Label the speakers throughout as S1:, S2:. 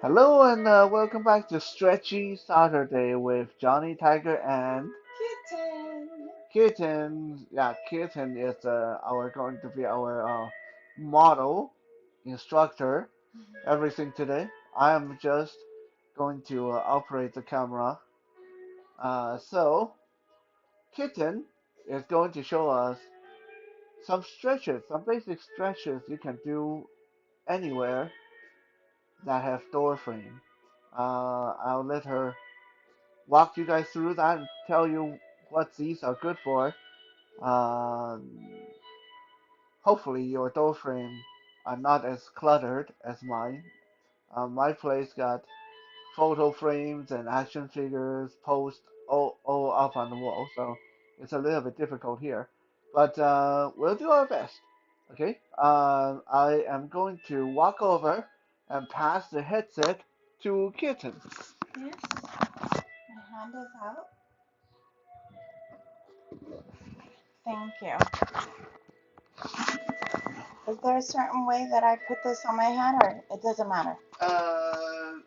S1: Hello and welcome back to Stretchy Saturday with Johnny, Tiger, and
S2: Kitten.
S1: Kitten. Yeah, Kitten is our going to be our model instructor. Everything today. I am just going to operate the camera. So Kitten is going to show us some stretches, some basic stretches you can do anywhere that have door frame. I'll let her walk you guys through that and tell you what these are good for. Um, Hopefully your door frame are not as cluttered as mine. My place got photo frames and action figures post all up on the wall, so it's a little bit difficult here. But we'll do our best. Okay? I am going to walk over and pass the headset to Kitten.
S2: Yes, my hand is out. Thank you. Is there a certain way that I put this on my head or it doesn't matter?
S1: Uh,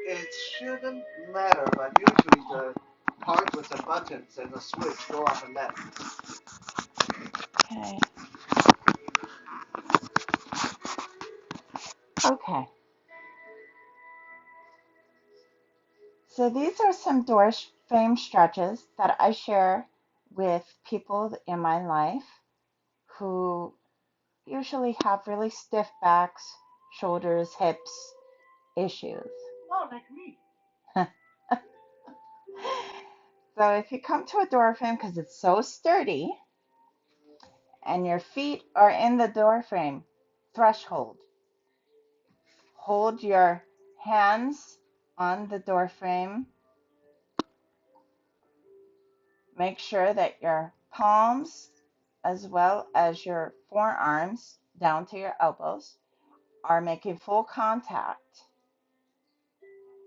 S1: It shouldn't matter, but usually the part with the buttons and the switch go on the left.
S2: Okay. Okay. So these are some door frame stretches that I share with people in my life who usually have really stiff backs, shoulders, hips issues.
S1: Oh, like me.
S2: So if you come to a door frame because it's so sturdy and your feet are in the door frame threshold, hold your hands on the door frame. Make sure that your palms as well as your forearms down to your elbows are making full contact.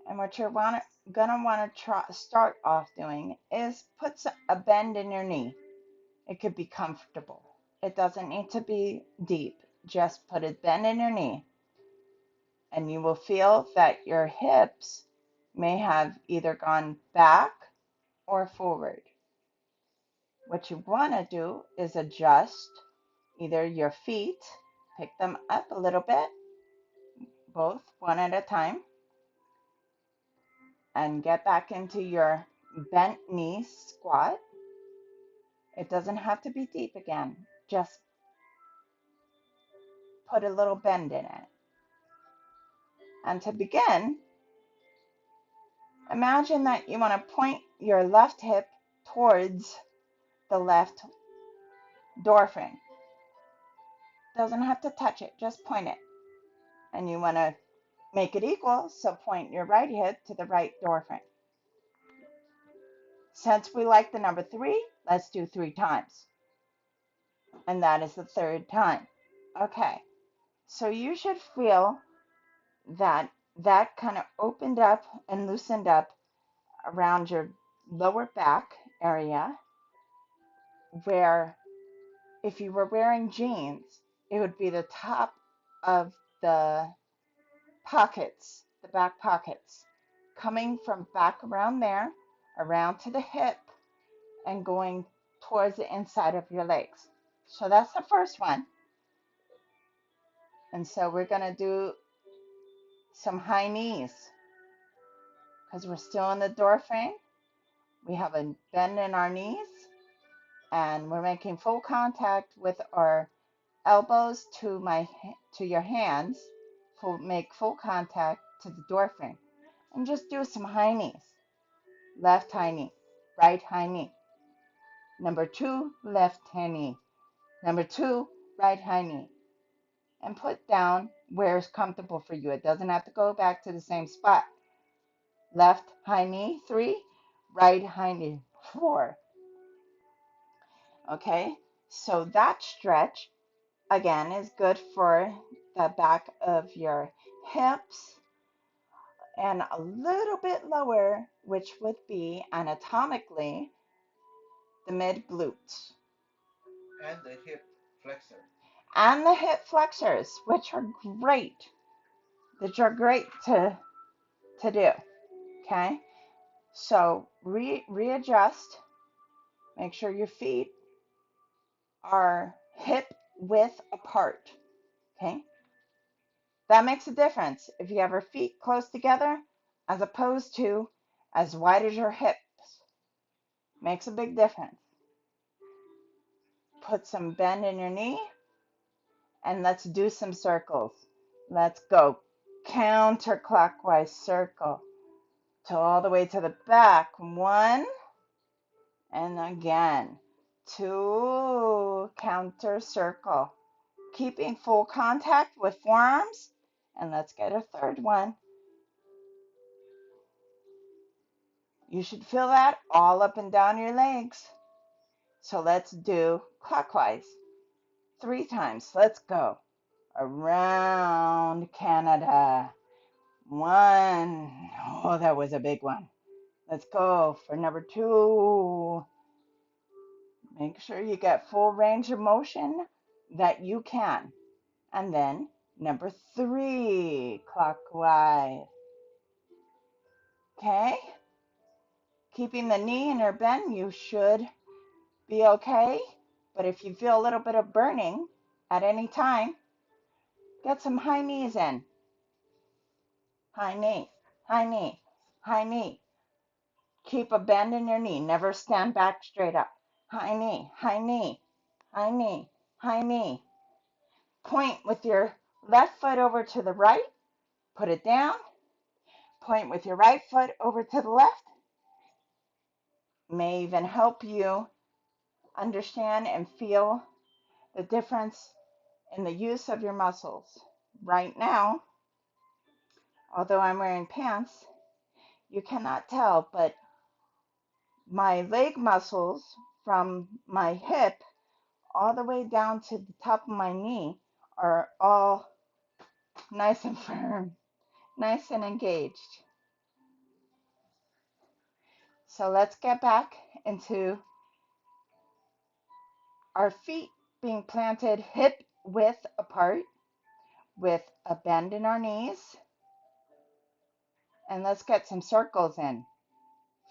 S2: And what you're gonna want to start off doing is put a bend in your knee. It could be comfortable. It doesn't need to be deep. Just put a bend in your knee, and you will feel that your hips may have either gone back or forward. What you want to do is adjust either your feet, pick them up a little bit, both one at a time, and get back into your bent knee squat. It doesn't have to be deep again. Just put a little bend in it. And to begin, imagine that you want to point your left hip towards the left door frame. Doesn't have to touch it, just point it. And you want to make it equal, so point your right hip to the right door frame. Since we like the number 3, let's do 3 times. And that is the third time. Okay, so you should feel that that kind of opened up and loosened up around your lower back area, where if you were wearing jeans, it would be the top of the pockets, the back pockets, coming from back around there, around to the hip, and going towards the inside of your legs. So that's the first one. And so we're going to do some high knees because we're still in the door frame. We have a bend in our knees and we're making full contact with our elbows to your hands. Make full contact to the door frame. And just do some high knees. Left high knee, right high knee. Number 2, left high knee. Number 2, right high knee. And put down where is comfortable for you. It doesn't have to go back to the same spot. Left high knee, 3. Right high knee, 4. Okay, so that stretch, again, is good for the back of your hips and a little bit lower, which would be anatomically the mid glutes.
S1: And the hip flexor.
S2: And the hip flexors, which are great to to do. Okay? So readjust. Make sure your feet are hip width apart. Okay? That makes a difference if you have your feet close together as opposed to as wide as your hips. Makes a big difference. Put some bend in your knee and let's do some circles. Let's go counterclockwise circle to all the way to the back. 1 and again. 2, counter circle. Keeping full contact with forearms. And let's get a third one. You should feel that all up and down your legs. So let's do clockwise 3 times. Let's go. Around Canada. 1. Oh, that was a big one. Let's go for number 2. Make sure you get full range of motion that you can. And then number 3, clockwise. Okay? Keeping the knee in your bend, you should be okay. But if you feel a little bit of burning at any time, get some high knees in. High knee, high knee, high knee. Keep a bend in your knee. Never stand back straight up. High knee, high knee, high knee, high knee. Point with your left foot over to the right. Put it down. Point with your right foot over to the left. May even help you understand and feel the difference in the use of your muscles. Right now, although I'm wearing pants, you cannot tell, but my leg muscles from my hip all the way down to the top of my knee are all nice and firm, nice and engaged. So let's get back into our feet being planted hip width apart with a bend in our knees. And let's get some circles in.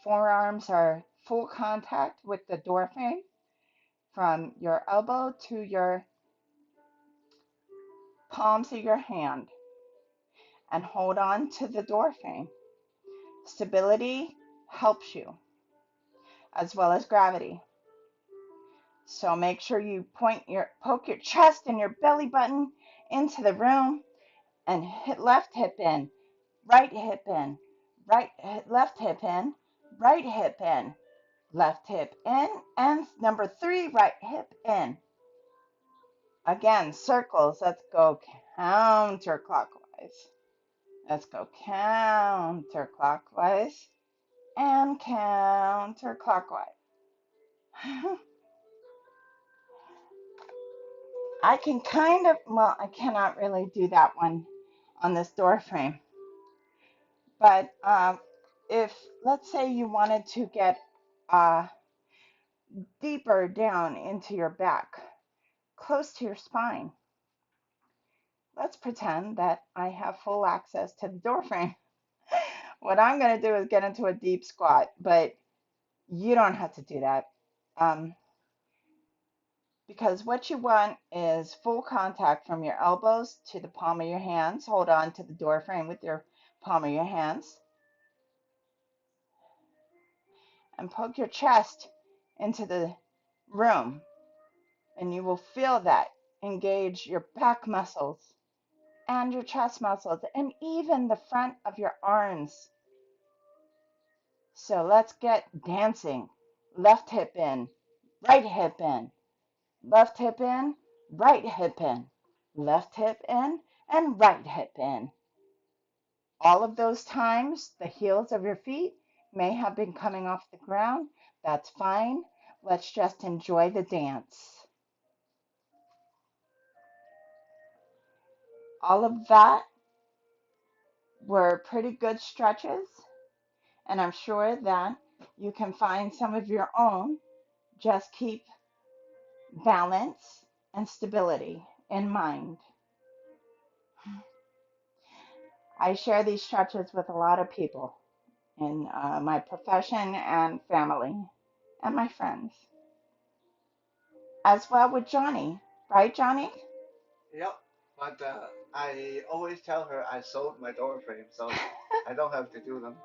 S2: Forearms are full contact with the door frame from your elbow to your palms of your hand. And hold on to the door frame. Stability helps you, as well as gravity. So make sure you poke your chest and your belly button into the room and hit left hip in, right hip in, left hip in, right hip in, left hip in, and number 3, right hip in. Again, circles. Let's go counterclockwise. Let's go counterclockwise and counterclockwise. I can I cannot really do that one on this door frame. But if, let's say you wanted to get deeper down into your back, close to your spine, let's pretend that I have full access to the door frame. What I'm going to do is get into a deep squat, but you don't have to do that. Because what you want is full contact from your elbows to the palm of your hands. Hold on to the door frame with your palm of your hands. And poke your chest into the room. And you will feel that engage your back muscles and your chest muscles and even the front of your arms. So let's get dancing. Left hip in, right hip in, left hip in, right hip in, left hip in, and right hip in. All of those times, the heels of your feet may have been coming off the ground. That's fine. Let's just enjoy the dance. All of that were pretty good stretches, and I'm sure that you can find some of your own. Just keep balance and stability in mind. I share these stretches with a lot of people in my profession and family and my friends, as well with Johnny. Right, Johnny?
S1: Yep. But I always tell her I sold my door frame, so I don't have to do them.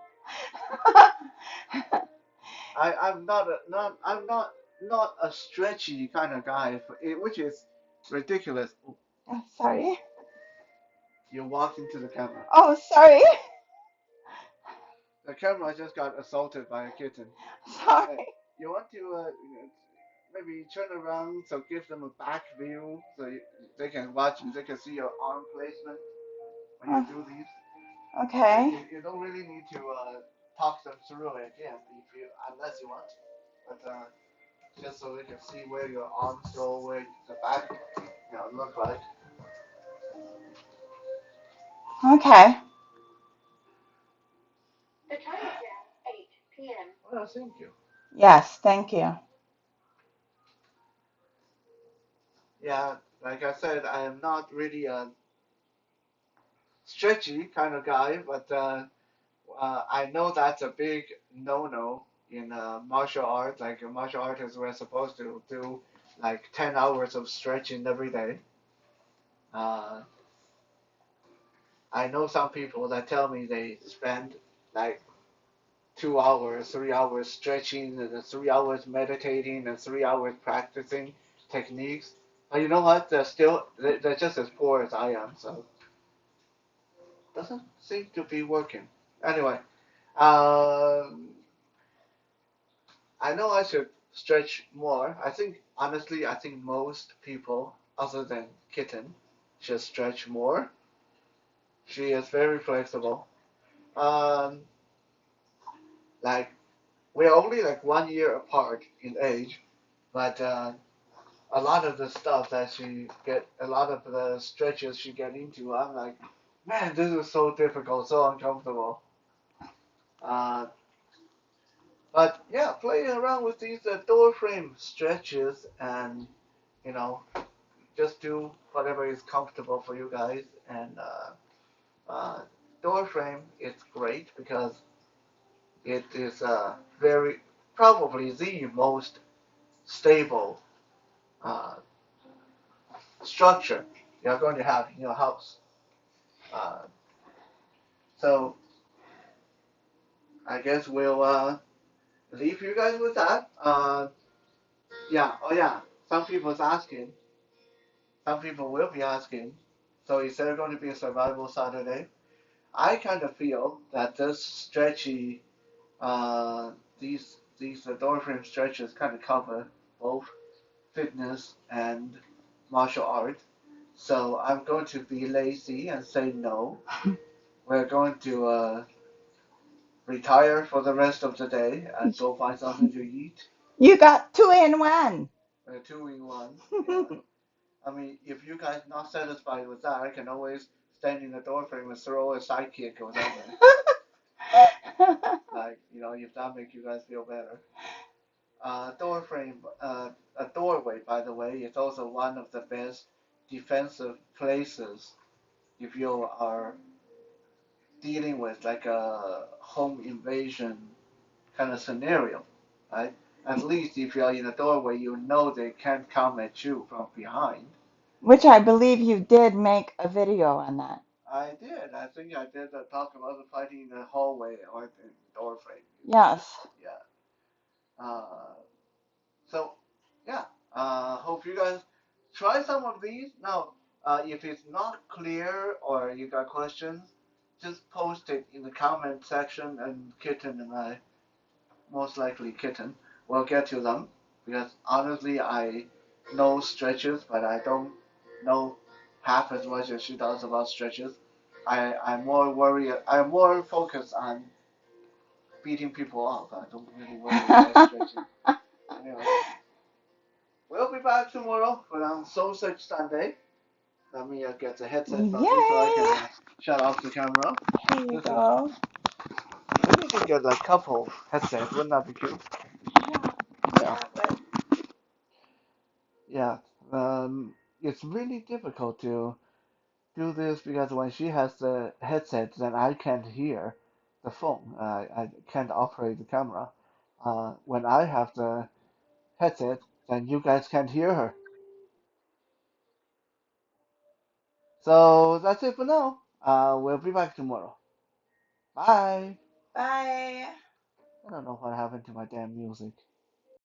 S1: I'm not a not I'm not a stretchy kind of guy, which is ridiculous. Oh,
S2: Oh, sorry.
S1: you walk into the camera.
S2: Oh, sorry.
S1: The camera just got assaulted by a kitten. Uh,
S2: Sorry.
S1: you want to maybe turn around so give them a back view so they can watch you. They can see your arm placement when you
S2: Oh,
S1: do these.
S2: okay.
S1: You don't really need to talk them through it again if you unless you want to. But just so they can see where your arms go, where the back look like.
S2: Okay.
S1: Well, thank you.
S2: Yes, thank you.
S1: Yeah, like I said, I am not really a stretchy kind of guy, but I know that's a big no-no in martial arts. Like martial artists, we're supposed to do like 10 hours of stretching every day. Uh, I know some people that tell me they spend like 2 hours, 3 hours stretching, and then 3 hours meditating, and 3 hours practicing techniques. But you know what? They're just as poor as I am, so doesn't seem to be working. Anyway, um, I know I should stretch more. I think most people, other than Kitten, should stretch more. She is very flexible. Um, like we're only like 1 year apart in age, but a lot of the stuff that a lot of the stretches she get into, I'm like, man, this is so difficult, so uncomfortable. Uh, but yeah, playing around with these door frame stretches and you know just do whatever is comfortable for you guys. And door frame is great because it is very probably the most stable uh, structure you're going to have in your house. Uh, so I guess we'll leave you guys with that. Yeah. Oh yeah. Some people's asking. Some people will be asking. So is there going to be a survival Saturday? I kind of feel that this stretchy Uh, these door frame stretches kind of cover both fitness and martial art. So I'm going to be lazy and say no. We're going to retire for the rest of the day and go find something to eat.
S2: You got two in one.
S1: Two in one. Yeah. I mean, if you guys not satisfied with that, I can always stand in the door frame and throw a sidekick or something. Like, if that makes you guys feel better. Door frame, a doorway, by the way, is also one of the best defensive places if you are dealing with like a home invasion kind of scenario, right? At least if you're in a doorway, you know they can't come at you from behind.
S2: Which I believe you did make a video on that.
S1: I did. I think I did talk about the fighting in the hallway or the door frame.
S2: Yes.
S1: Yeah. Uh, So, yeah, hope you guys try some of these. Now, if it's not clear or you got questions, just post it in the comment section, and Kitten and I, most likely Kitten, will get to them. Because honestly, I know stretches, but I don't know half as much as she does about stretches. I'm more worried. I'm more focused on beating people up. I don't really worry about stretching. Anyway. We'll be back tomorrow for on Sausage Sunday. Let me get the headset from me so I can
S2: Yay!
S1: shut off the camera.
S2: Here you
S1: This is
S2: go.
S1: maybe we can get a couple headsets. Wouldn't that be cute?
S2: Yeah,
S1: Yeah,
S2: that would.
S1: yeah. It's really difficult to do this because when she has the headset, then I can't hear the phone. I can't operate the camera. When I have the headset, then you guys can't hear her. So that's it for now. We'll be back tomorrow. Bye.
S2: Bye.
S1: I don't know what happened to my damn music.